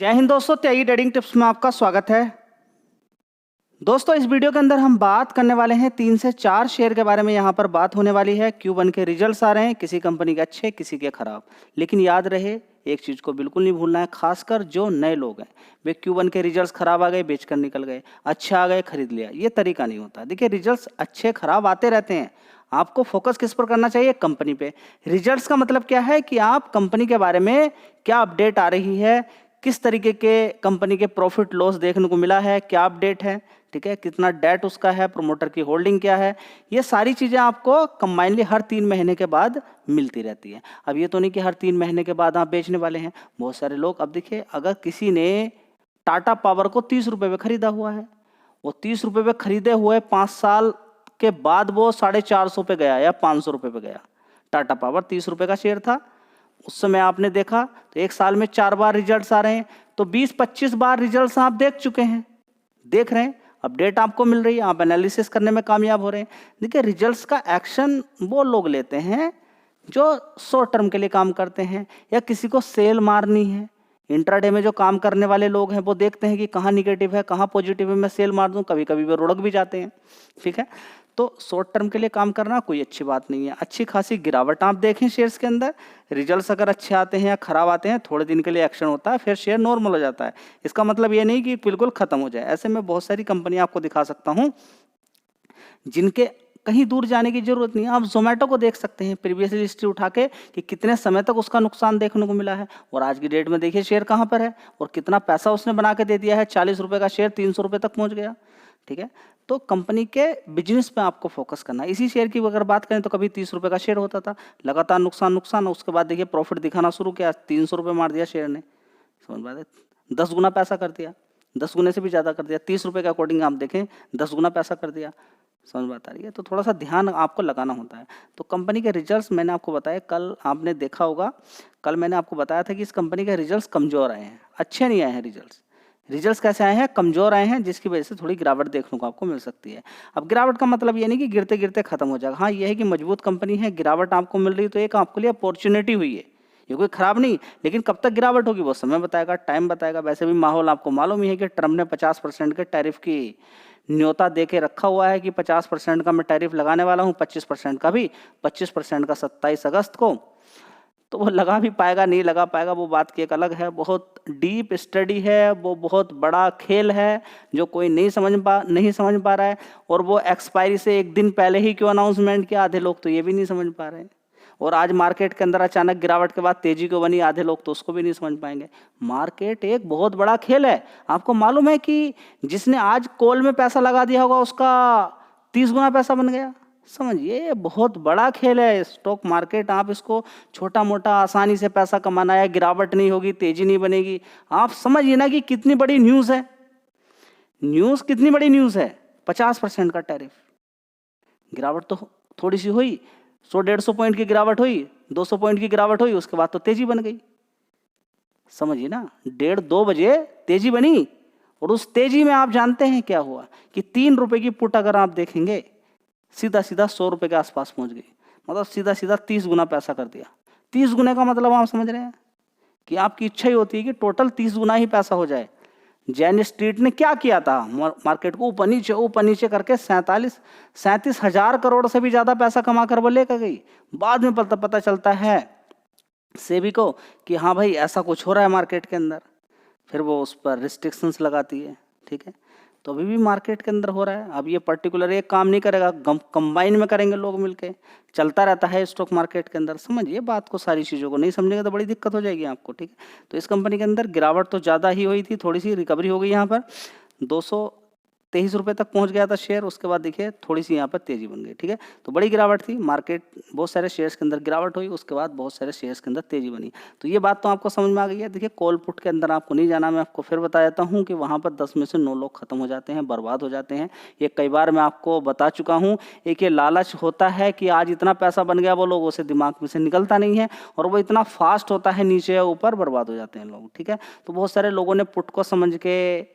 जय हिंद दोस्तों, त्यागी trading tips में आपका स्वागत है। दोस्तों, इस वीडियो के अंदर हम बात करने वाले हैं 3 से 4 शेयर के बारे में। यहाँ पर बात होने वाली है Q1 के रिजल्ट्स आ रहे हैं, किसी कंपनी के अच्छे किसी के खराब। लेकिन याद रहे, एक चीज़ को बिल्कुल नहीं भूलना है, खासकर जो नए लोग हैं वे Q1 के रिजल्ट्स खराब आ गए बेच कर निकल गए, अच्छे आ गए खरीद लिया। ये तरीका नहीं होता। देखिए, रिजल्ट्स अच्छे खराब आते रहते हैं। आपको फोकस किस पर करना चाहिए? कंपनी पे। रिजल्ट्स का मतलब क्या है कि आप कंपनी के बारे में क्या अपडेट आ रही है, किस तरीके के कंपनी के प्रॉफिट लॉस देखने को मिला है, क्या अपडेट है, ठीक है, कितना डेट उसका है, प्रमोटर की होल्डिंग क्या है, ये सारी चीज़ें आपको कंबाइनली हर 3 महीने के बाद मिलती रहती है। अब ये तो नहीं कि हर 3 महीने के बाद आप बेचने वाले हैं। बहुत सारे लोग, अब देखिए, अगर किसी ने टाटा पावर को 30 रुपये में खरीदा हुआ है, वो 30 रुपये में खरीदे हुए 5 साल के बाद वो 450 पे गया या 500 रुपये पे गया। टाटा पावर 30 रुपये का शेयर था, उस समय आपने देखा तो 1 साल में 4 बार रिजल्ट्स आ रहे हैं, तो 20-25 बार रिजल्ट्स आप देख चुके हैं, देख रहे हैं, अपडेट आपको मिल रही है, आप एनालिसिस करने में कामयाब हो रहे हैं। देखिए, रिजल्ट्स का एक्शन वो लोग लेते हैं जो शॉर्ट टर्म के लिए काम करते हैं या किसी को सेल मारनी है। इंट्राडे में जो काम करने वाले लोग हैं वो देखते हैं कि कहाँ निगेटिव है, कहाँ पॉजिटिव है, मैं सेल मार दूं। कभी कभी वो रुड़क भी जाते हैं, ठीक है। तो शॉर्ट टर्म के लिए काम करना कोई अच्छी बात नहीं है। अच्छी खासी गिरावट आप देखें शेयर्स के अंदर, रिजल्ट्स अगर अच्छे आते हैं या खराब आते हैं, थोड़े दिन के लिए एक्शन होता है, फिर शेयर नॉर्मल हो जाता है। इसका मतलब ये नहीं कि बिल्कुल खत्म हो जाए। ऐसे में बहुत सारी कंपनी आपको दिखा सकता हूँ जिनके कहीं दूर जाने की जरूरत नहीं है। आप जोमेटो को देख सकते हैं प्रीवियस हिस्ट्री उठा के कि कितने समय तक उसका नुकसान देखने को मिला है, और आज की डेट में देखिए शेयर कहाँ पर है और कितना पैसा उसने बना के दे दिया है। 40 रुपये का शेयर 300 रुपये तक पहुँच गया, ठीक है। तो कंपनी के बिजनेस पे आपको फोकस करना है। इसी शेयर की अगर बात करें तो कभी 30 रुपये का शेयर होता था, लगातार नुकसान नुकसान, उसके बाद देखिए प्रॉफिट दिखाना शुरू किया, 300 रुपये मार दिया शेयर ने, समझ बात है, 10 गुना पैसा कर दिया, 10 गुने से भी ज़्यादा कर दिया। 30 रुपये के अकॉर्डिंग आप देखें 10 गुना पैसा कर दिया, समझ बात आ रही है। तो थोड़ा सा ध्यान आपको लगाना होता है। तो कंपनी के रिजल्ट्स मैंने आपको बताया, कल आपने देखा होगा, कल मैंने आपको बताया था कि इस कंपनी के रिजल्ट्स कमज़ोर आए हैं, अच्छे नहीं आए हैं रिजल्ट्स कैसे आए हैं? कमज़ोर आए हैं, जिसकी वजह से थोड़ी गिरावट देखने को आपको मिल सकती है। अब गिरावट का मतलब ये नहीं कि गिरते गिरते खत्म हो जाएगा। हाँ, ये है कि मजबूत कंपनी है, गिरावट आपको मिल रही है तो एक आपके लिए अपॉर्चुनिटी हुई है, ये कोई खराब नहीं। लेकिन कब तक गिरावट होगी वो समय बताएगा, टाइम बताएगा। वैसे भी माहौल आपको मालूम ही है कि ट्रम्प ने 50% के टैरिफ की न्योता दे के रखा हुआ है कि 50% का मैं टैरिफ लगाने वाला हूँ, 25% का भी, 25% का 27 अगस्त को। तो वो लगा भी पाएगा नहीं लगा पाएगा वो बात की एक अलग है। बहुत डीप स्टडी है, वो बहुत बड़ा खेल है जो कोई नहीं समझ पा रहा है। और वो एक्सपायरी से 1 दिन पहले ही क्यों अनाउंसमेंट किया, आधे लोग तो ये भी नहीं समझ पा रहे हैं। और आज मार्केट के अंदर अचानक गिरावट के बाद तेजी क्यों बनी, आधे लोग तो उसको भी नहीं समझ पाएंगे। मार्केट एक बहुत बड़ा खेल है। आपको मालूम है कि जिसने आज कॉल में पैसा लगा दिया होगा उसका 30 गुना पैसा बन गया। समझिए, ये बहुत बड़ा खेल है स्टॉक मार्केट। आप इसको छोटा मोटा आसानी से पैसा कमाना है, गिरावट नहीं होगी, तेजी नहीं बनेगी। आप समझिए ना कि कितनी बड़ी न्यूज़ है, न्यूज़ कितनी बड़ी न्यूज़ है। 50% का टैरिफ, गिरावट तो थोड़ी सी हुई, 100-150 पॉइंट की गिरावट हुई, 200 पॉइंट की गिरावट हुई, उसके बाद तो तेजी बन गई। समझिए ना, 1:30-2 बजे तेजी बनी, और उस तेजी में आप जानते हैं क्या हुआ कि 3 रुपए की पुट अगर आप देखेंगे, सीधा सीधा 100 रुपये के आसपास पहुंच गई। मतलब सीधा सीधा 30 गुना पैसा कर दिया। 30 गुने का मतलब आप समझ रहे हैं कि आपकी इच्छा ही होती है कि टोटल 30 गुना ही पैसा हो जाए। जैन स्ट्रीट ने क्या किया था, मार्केट को ऊपर नीचे करके 37,000 करोड़ से भी ज़्यादा पैसा कमा कर वो लेकर गई। बाद में पता चलता है सेबी को कि हाँ भाई ऐसा कुछ हो रहा है मार्केट के अंदर, फिर वो उस पर रिस्ट्रिक्शंस लगाती है, ठीक है। तो अभी भी मार्केट के अंदर हो रहा है। अब ये पर्टिकुलर एक काम नहीं करेगा, कंबाइन में करेंगे लोग मिलके, चलता रहता है स्टॉक मार्केट के अंदर। समझिए बात को, सारी चीज़ों को नहीं समझेंगे तो बड़ी दिक्कत हो जाएगी आपको, ठीक है। तो इस कंपनी के अंदर गिरावट तो ज़्यादा ही हुई थी, थोड़ी सी रिकवरी हो गई। यहाँ पर 223 रुपये तक पहुंच गया था शेयर, उसके बाद देखिए थोड़ी सी यहाँ पर तेजी बन गई, ठीक है। तो बड़ी गिरावट थी, मार्केट बहुत सारे शेयर्स के अंदर गिरावट हुई, उसके बाद बहुत सारे शेयर्स के अंदर तेजी बनी। तो ये बात तो आपको समझ में आ गई है। देखिए, कॉल पुट के अंदर आपको नहीं जाना, मैं आपको फिर बता देता हूँ कि वहाँ पर 10 में से 9 लोग खत्म हो जाते हैं, बर्बाद हो जाते हैं। ये कई बार मैं आपको बता चुका हूँ। एक ये लालच होता है कि आज इतना पैसा बन गया, वो लोगों से दिमाग में से निकलता नहीं है, और वो इतना फास्ट होता है, नीचे या ऊपर बर्बाद हो जाते हैं लोग, ठीक है। तो बहुत सारे लोगों ने पुट को समझ के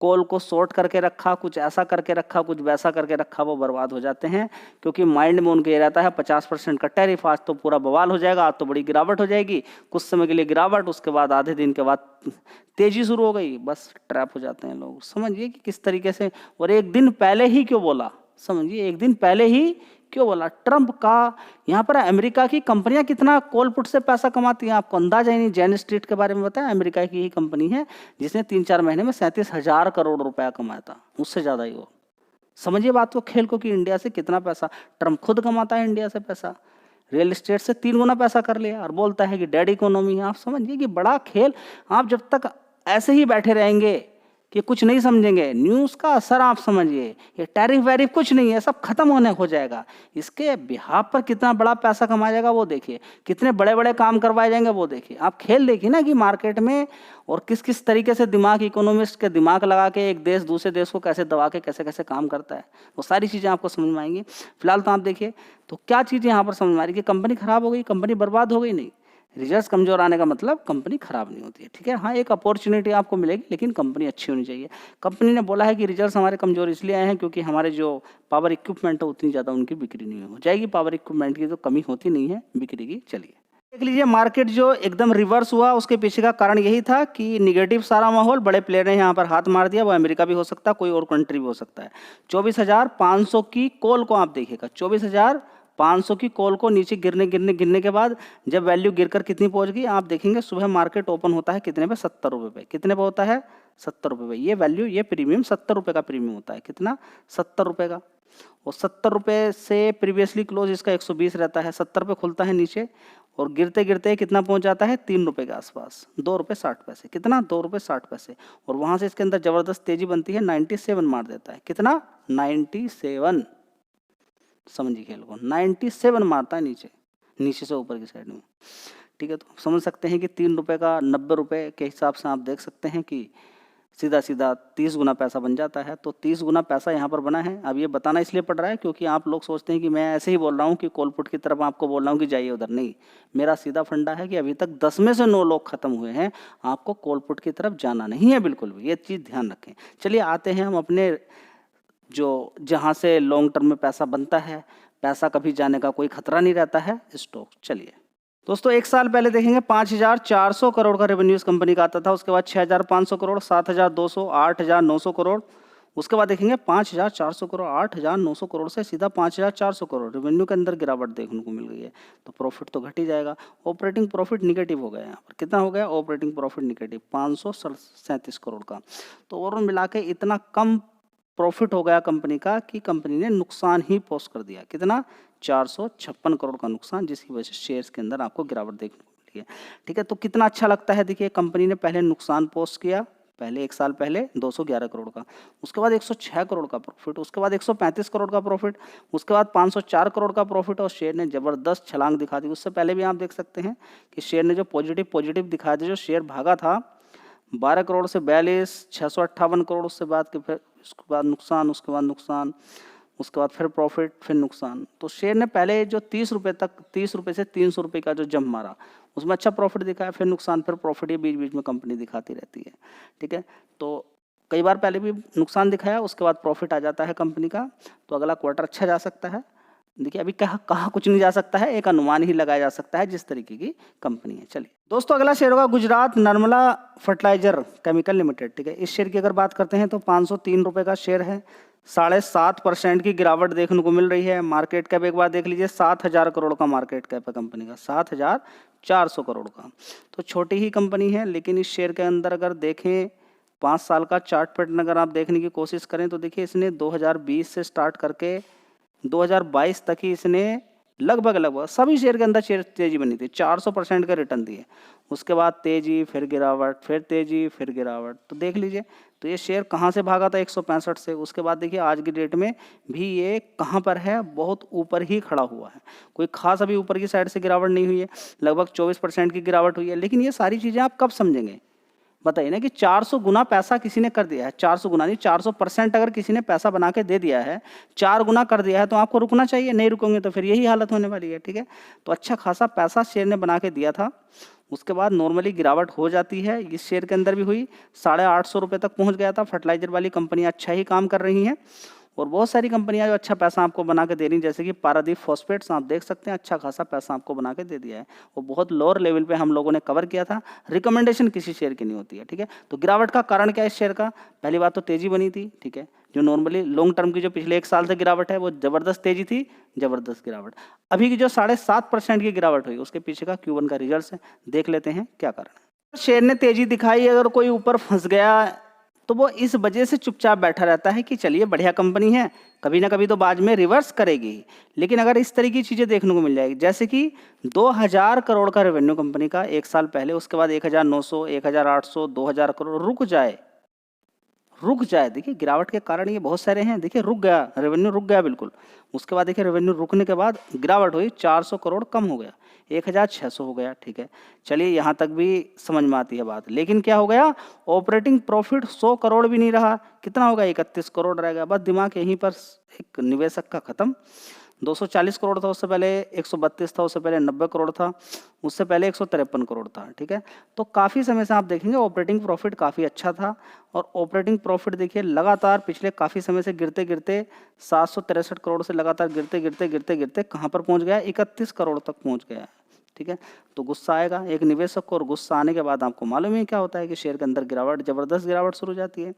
कोल को शॉर्ट करके रखा, कुछ ऐसा करके रखा, कुछ वैसा करके रखा, वो बर्बाद हो जाते हैं, क्योंकि माइंड में उनके ये रहता है 50% का टैरिफ, आज तो पूरा बवाल हो जाएगा, आज तो बड़ी गिरावट हो जाएगी, कुछ समय के लिए गिरावट, उसके बाद आधे दिन के बाद तेजी शुरू हो गई, बस ट्रैप हो जाते हैं लोग। समझिए कि किस तरीके से, और एक दिन पहले ही क्यों बोला, समझिए एक दिन पहले ही क्यों बोला। ट्रंप का यहाँ पर अमेरिका की कंपनियां कितना कोल पुट से पैसा कमाती हैं, आपको अंदाजा ही नहीं। जैन स्ट्रीट के बारे में बताया, अमेरिका की ही कंपनी है जिसने 3-4 महीने में 37,000 करोड़ रुपया कमाया था, उससे ज्यादा ही हो। समझिए बात को, खेल को, कि इंडिया से कितना पैसा ट्रंप खुद कमाता है, इंडिया से पैसा रियल एस्टेट से 3 गुना पैसा कर लिया, और बोलता है कि डेड इकोनॉमी है। आप समझिए कि बड़ा खेल। आप जब तक ऐसे ही बैठे रहेंगे कि कुछ नहीं समझेंगे, न्यूज़ का असर आप समझिए, ये टैरिफ वैरिफ कुछ नहीं है, सब खत्म होने हो जाएगा। इसके बिहाफ पर कितना बड़ा पैसा कमाया जाएगा वो देखिए, कितने बड़े बड़े काम करवाए जाएंगे वो देखिए। आप खेल देखिए ना कि मार्केट में और किस किस तरीके से दिमाग, इकोनॉमिस्ट के दिमाग लगा के एक देश दूसरे देश को कैसे दबा के कैसे कैसे काम करता है, वो सारी चीज़ें आपको समझ में आएंगी। फिलहाल तो आप देखिए, तो क्या चीज़ें यहाँ पर समझ में आ रही कि कंपनी खराब हो गई, कंपनी बर्बाद हो गई? नहीं, रिजल्ट्स कमजोर आने का मतलब कंपनी खराब नहीं होती है, ठीक है। हाँ, एक अपॉर्चुनिटी आपको मिलेगी, लेकिन कंपनी अच्छी होनी चाहिए। कंपनी ने बोला है कि रिजल्ट्स हमारे कमजोर इसलिए आए हैं क्योंकि हमारे जो पावर इक्विपमेंट है उतनी ज़्यादा उनकी बिक्री नहीं हो जाएगी। पावर इक्विपमेंट की तो कमी होती नहीं है, बिक्री की। चलिए देख लीजिए, मार्केट जो एकदम रिवर्स हुआ, उसके पीछे का कारण यही था कि निगेटिव सारा माहौल, बड़े प्लेयर ने यहाँ पर हाथ मार दिया। वो अमेरिका भी हो सकता है, कोई और कंट्री भी हो सकता है। 24,500 की कॉल को आप देखिएगा, 24,500 की कॉल को नीचे गिरने के बाद जब वैल्यू गिरकर कितनी पहुंच गई, आप देखेंगे सुबह मार्केट ओपन होता है कितने पे, 70 रुपये पे। कितने पे होता है? 70 रुपये पे। ये वैल्यू, ये प्रीमियम 70 रुपये का प्रीमियम होता है। कितना? 70 रुपये का। और 70 रुपये से प्रीवियसली क्लोज इसका 120 रहता है। 70 पे खुलता है नीचे, और गिरते गिरते कितना पहुंच जाता है? 3 रुपये के आसपास, 2 रुपये 60 पैसे। कितना? 2 रुपये 60 पैसे। और वहां से इसके अंदर जबरदस्त तेजी बनती है, 97 मार देता है। कितना? 97। समझिए खेल को, 97 मारता है नीचे से ऊपर की साइड में, ठीक है। तो समझ सकते हैं कि 3 रुपये का 90 रुपये के हिसाब से आप देख सकते हैं कि सीधा सीधा 30 गुना पैसा बन जाता है। तो 30 गुना पैसा यहाँ पर बना है। अब ये बताना इसलिए पड़ रहा है क्योंकि आप लोग सोचते हैं कि मैं ऐसे ही बोल रहा हूँ कि कॉलपुट की तरफ आपको बोल रहा हूँ कि जाइए उधर। नहीं, मेरा सीधा फंडा है कि अभी तक 10 में से 9 लोग खत्म हुए हैं, आपको कॉलपुट की तरफ जाना नहीं है बिल्कुल भी, ये चीज़ ध्यान रखें। चलिए आते हैं हम अपने जो जहाँ से लॉन्ग टर्म में पैसा बनता है, पैसा कभी जाने का कोई खतरा नहीं रहता है, स्टॉक। चलिए दोस्तों, 1 साल पहले देखेंगे 5,400 करोड़ का रेवेन्यू इस कंपनी का आता था। उसके बाद 6,500 करोड़, 7,200, 8,900 करोड़। उसके बाद देखेंगे 5,400 करोड़, 8,900 करोड़ से सीधा 5,400 करोड़। रेवेन्यू के अंदर गिरावट देखने को मिल गई है, तो प्रॉफिट तो घट ही जाएगा। ऑपरेटिंग प्रॉफिट निगेटिव हो गया। यहाँ पर कितना हो गया? ऑपरेटिंग प्रॉफिट निगेटिव 537 करोड़ का। तो ओवरऑल मिला के इतना कम प्रॉफिट हो गया कंपनी का कि कंपनी ने नुकसान ही पोस्ट कर दिया। कितना? 456 करोड़ का नुकसान, जिसकी वजह से शेयर्स के अंदर आपको गिरावट देखने को मिली है, ठीक है। तो कितना अच्छा लगता है, देखिए कंपनी ने पहले नुकसान पोस्ट किया, पहले 1 साल पहले 211 करोड़ का, उसके बाद 106 करोड़ का प्रॉफिट, उसके बाद 135 करोड़ का प्रॉफिट, उसके बाद 504 करोड़ का प्रॉफिट, और शेयर ने जबरदस्त छलांग दिखा दी। उससे पहले भी आप देख सकते हैं कि शेयर ने जो पॉजिटिव दिखाया था, जो शेयर भागा था 12 करोड़ से 42, 658 करोड़, उसके बाद के फिर उसके बाद नुकसान, उसके बाद नुकसान, उसके बाद फिर प्रॉफिट, फिर नुकसान। तो शेयर ने पहले जो 30 रुपये तक, 30 रुपये से 300 रुपये का जो जंप मारा, उसमें अच्छा प्रॉफिट दिखाया, फिर नुकसान, फिर प्रॉफिट, ये बीच बीच में कंपनी दिखाती रहती है, ठीक है। तो कई बार पहले भी नुकसान दिखाया, उसके बाद प्रॉफिट आ जाता है कंपनी का, तो अगला क्वार्टर अच्छा जा सकता है। देखिए अभी कहाँ कुछ नहीं जा सकता है, एक अनुमान ही लगाया जा सकता है जिस तरीके की कंपनी है। चलिए दोस्तों, अगला शेयर होगा गुजरात नर्मला फर्टिलाइजर केमिकल लिमिटेड, ठीक है। इस शेयर की अगर बात करते हैं तो 503 रुपये का शेयर है, 7.5% की गिरावट देखने को मिल रही है। मार्केट कैप एक बार देख लीजिए, 7,000 करोड़ का मार्केट कैप है कंपनी का, 7,400 करोड़ का। तो छोटी ही कंपनी है, लेकिन इस शेयर के अंदर अगर देखें 5 साल का चार्ट पैटर्न अगर आप देखने की कोशिश करें तो देखिए इसने 2020 से स्टार्ट करके 2022 तक ही इसने लगभग सभी शेयर के अंदर तेजी बनी थी, 400% का रिटर्न दिए। उसके बाद तेजी, फिर गिरावट, फिर तेजी, फिर गिरावट। तो देख लीजिए, तो ये शेयर कहाँ से भागा था? 165 से। उसके बाद देखिए आज की डेट में भी ये कहाँ पर है? बहुत ऊपर ही खड़ा हुआ है, कोई खास अभी ऊपर की साइड से गिरावट नहीं हुई है, लगभग 24% की गिरावट हुई है। लेकिन ये सारी चीज़ें आप कब समझेंगे? बताइए ना कि 400 गुना पैसा किसी ने कर दिया है, 400 गुना नहीं, 400% अगर किसी ने पैसा बना के दे दिया है, 4 गुना कर दिया है, तो आपको रुकना चाहिए। नहीं रुकोगे तो फिर यही हालत होने वाली है, ठीक है। तो अच्छा खासा पैसा शेयर ने बना के दिया था, उसके बाद नॉर्मली गिरावट हो जाती है, इस शेयर के अंदर भी हुई, 850 रुपये तक पहुंच गया था। फर्टिलाइजर वाली कंपनियां अच्छा ही काम कर रही हैं और बहुत सारी कंपनियां जो अच्छा पैसा आपको बना के दे रही हैं, जैसे कि पारादीप फॉस्फेट्स, आप देख सकते हैं अच्छा खासा पैसा आपको बना के दे दिया है। वो बहुत लोअर लेवल पे हम लोगों ने कवर किया था। रिकमेंडेशन किसी शेयर की नहीं होती है, ठीक है। तो गिरावट का कारण क्या है इस शेयर का? पहली बात तो तेजी बनी थी, ठीक है। जो नॉर्मली लॉन्ग टर्म की जो पिछले 1 साल से गिरावट है वो जबरदस्त तेजी थी, जबरदस्त गिरावट। अभी की जो 7.5% की गिरावट हुई उसके पीछे का Q1 का रिजल्ट है, देख लेते हैं क्या कारण है। शेयर ने तेजी दिखाई, अगर कोई ऊपर फंस गया तो वो इस वजह से चुपचाप बैठा रहता है कि चलिए बढ़िया कंपनी है, कभी ना कभी तो बाद में रिवर्स करेगी। लेकिन अगर इस तरह की चीज़ें देखने को मिल जाएगी, जैसे कि 2000 करोड़ का रेवेन्यू कंपनी का 1 साल पहले, उसके बाद 1900, 1800, 2000 करोड़ रुक जाए, देखिए गिरावट के कारण ये बहुत सारे हैं, देखिए रुक गया, रेवेन्यू रुक गया बिल्कुल। उसके बाद देखिए रेवेन्यू रुकने के बाद गिरावट हुई, 400 करोड़ कम हो गया, 1600 हो गया, ठीक है। चलिए यहाँ तक भी समझ में आती है बात। लेकिन क्या हो गया, ऑपरेटिंग प्रॉफिट 100 करोड़ भी नहीं रहा, कितना होगा, 31 करोड़ रह गया। बस दिमाग यहीं पर एक निवेशक का खत्म। 240 करोड़ था, उससे पहले 132 था, उससे पहले 90 करोड़ था, उससे पहले 153 करोड़ था, ठीक है। तो काफ़ी समय से आप देखेंगे ऑपरेटिंग प्रॉफिट काफ़ी अच्छा था और ऑपरेटिंग प्रॉफिट देखिए लगातार पिछले काफ़ी समय से गिरते गिरते 763 करोड़ से लगातार गिरते गिरते गिरते गिरते कहाँ पर पहुँच गया, 31 करोड़ तक पहुँच गया, ठीक है। तो गुस्सा आएगा एक निवेशक को, और गुस्सा आने के बाद आपको मालूम है क्या होता है कि शेयर के अंदर गिरावट, जबरदस्त गिरावट शुरू हो जाती है,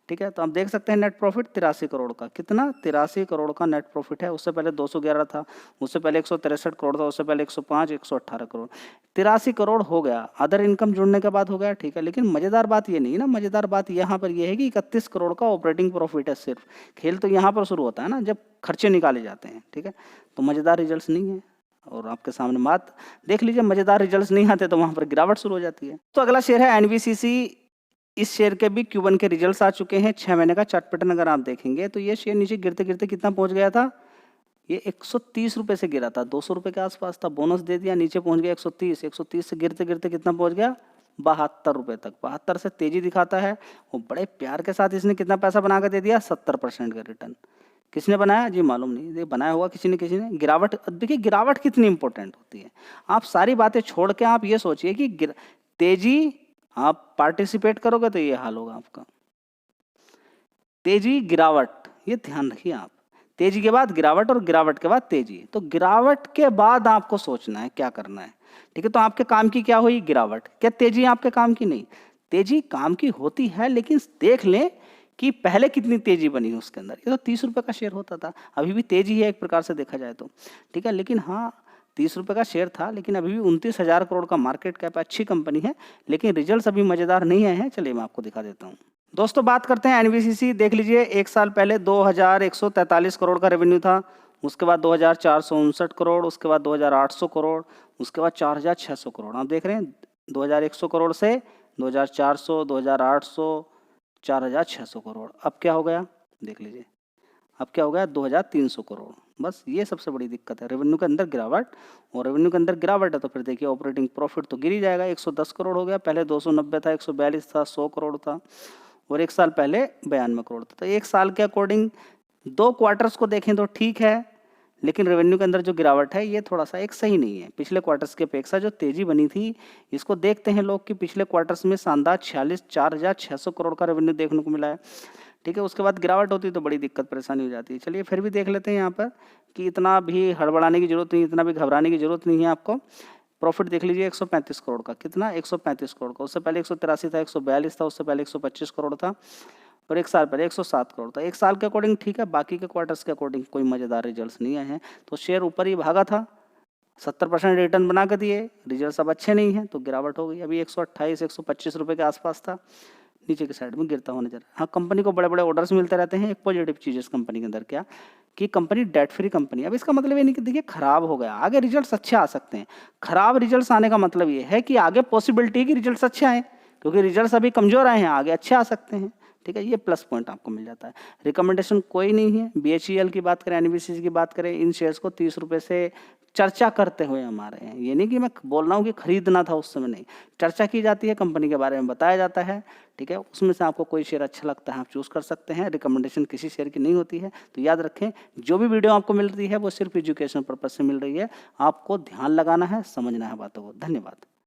ठीक है। तो हम देख सकते हैं नेट प्रॉफिट 83 करोड़ का, कितना, 83 करोड़ का नेट प्रॉफिट है। उससे पहले 211 था, उससे पहले 163 करोड़ था, उससे पहले 105, 118 करोड़, 83 करोड़ हो गया। अदर इनकम जुड़ने के बाद हो गया, ठीक है। लेकिन मज़ेदार बात ये नहीं ना, मज़ेदार बात यहाँ पर यह है कि 31 करोड़ का ऑपरेटिंग प्रॉफिट है सिर्फ। खेल तो यहाँ पर शुरू होता है ना जब खर्चे निकाले जाते हैं, ठीक है। तो मज़ेदार रिजल्ट नहीं है और आपके सामने बात देख लीजिए, मज़ेदार रिजल्ट्स नहीं आते तो वहाँ पर गिरावट शुरू हो जाती है। तो अगला शेयर है NBCC। इस शेयर के भी Q1 के रिजल्ट्स आ चुके हैं। 6 महीने का चार्ट पैटर्न अगर आप देखेंगे तो ये शेयर नीचे गिरते गिरते कितना पहुंच गया था, ये 130 रुपये से गिरा था, 200 रुपये के आसपास था, बोनस दे दिया, नीचे पहुंच गया 130, 130 से गिरते गिरते कितना पहुंच गया, 72 रुपये तक। 72 से तेजी दिखाता है और बड़े प्यार के साथ इसने कितना पैसा बना कर दे दिया, 70% का रिटर्न। किसने बनाया जी मालूम नहीं, ये बनाया होगा किसी ने। गिरावट, देखिए गिरावट कितनी इंपॉर्टेंट होती है। आप सारी बातें छोड़ के आप ये सोचिए कि तेजी, आप पार्टिसिपेट करोगे तो ये हाल होगा आपका। तेजी गिरावट, ये ध्यान रखिए आप, तेजी के बाद गिरावट और गिरावट के बाद तेजी। तो गिरावट के बाद आपको सोचना है क्या करना है, ठीक है। तो आपके काम की क्या हुई, गिरावट। क्या तेजी आपके काम की नहीं, तेजी काम की होती है, लेकिन देख लें कि पहले कितनी तेजी बनी उसके अंदर। ये तो 30 रुपये का शेयर होता था, अभी भी तेजी है एक प्रकार से देखा जाए तो, ठीक है। लेकिन हाँ 30 रुपये का शेयर था, लेकिन अभी भी 29,000 करोड़ का मार्केट कैप, अच्छी कंपनी है, लेकिन रिजल्ट्स अभी मज़ेदार नहीं आए हैं। चलिए मैं आपको दिखा देता हूँ। दोस्तों बात करते हैं NBCC। देख लीजिए 1 साल पहले 2143 करोड़ का रेवेन्यू था, उसके बाद 2459 करोड़, उसके बाद 2800 करोड़, उसके बाद 4600 करोड़। आप देख रहे हैं 2100 करोड़ से 2400, 2800, 4600 करोड़। अब क्या हो गया देख लीजिए, अब क्या हो गया 2300 करोड़। बस ये सबसे बड़ी दिक्कत है, रेवेन्यू के अंदर गिरावट। और रेवेन्यू के अंदर गिरावट है तो फिर देखिए ऑपरेटिंग प्रॉफिट तो गिर ही जाएगा, 110 करोड़ हो गया, पहले 290 था, 142 था, 100 करोड़ था, और 1 साल पहले 92 करोड़ था। तो 1 साल के अकॉर्डिंग 2 क्वार्टर्स को देखें तो ठीक है, लेकिन रेवेन्यू के अंदर जो गिरावट है ये थोड़ा सा एक सही नहीं है। पिछले क्वार्टर्स की अपेक्षा जो तेजी बनी थी, इसको देखते हैं लोग कि पिछले क्वार्टर्स में शानदार 46,600 करोड़ का रेवेन्यू देखने को मिला है, ठीक है। उसके बाद गिरावट होती है तो बड़ी दिक्कत परेशानी हो जाती है। चलिए फिर भी देख लेते हैं यहाँ पर कि इतना भी हड़बड़ाने की जरूरत नहीं, इतना भी घबराने की जरूरत नहीं है आपको। प्रॉफिट देख लीजिए 135 करोड़ का, कितना, 135 करोड़ का। उससे पहले 183 था, 142 था, उससे पहले 125 करोड़ था, और 1 साल पहले 107 करोड़ था। 1 साल के अकॉर्डिंग ठीक है, बाकी के क्वार्टर्स के अकॉर्डिंग कोई मज़ेदार रिजल्ट्स नहीं आए हैं। तो शेयर ऊपर ही भागा था, 70% रिटर्न बना कर दिए, रिजल्ट अब अच्छे नहीं हैं तो गिरावट हो गई। अभी 128, 125 रुपये के आसपास था, नीचे की साइड में गिरता हुआ नजर। हाँ कंपनी को बड़े बड़े ऑर्डर्स मिलते रहते हैं। एक पॉजिटिव चीज़ इस कंपनी के अंदर क्या कि कंपनी डेट फ्री कंपनी। अब इसका मतलब ये नहीं कि देखिए खराब हो गया, आगे रिजल्ट्स अच्छे आ सकते हैं। खराब रिजल्ट्स आने का मतलब ये है कि आगे पॉसिबिलिटी है कि रिजल्ट्स अच्छे आए, क्योंकि रिजल्ट्स अभी कमजोर आए हैं, आगे अच्छे आ सकते हैं, ठीक है। ये प्लस पॉइंट आपको मिल जाता है। रिकमेंडेशन कोई नहीं है। BHEL की बात करें, NBCC की बात करें, इन शेयर्स को 30 रुपये से चर्चा करते हुए हम आ रहे हैं। ये नहीं कि मैं बोल रहा हूँ कि खरीदना था उस समय, नहीं, चर्चा की जाती है, कंपनी के बारे में बताया जाता है, ठीक है। उसमें से आपको कोई शेयर अच्छा लगता है आप चूज़ कर सकते हैं। रिकमेंडेशन किसी शेयर की नहीं होती है। तो याद रखें, जो भी वीडियो आपको मिल रही है वो सिर्फ एजुकेशन पर्पज से मिल रही है। आपको ध्यान लगाना है, समझना है बातों को। धन्यवाद।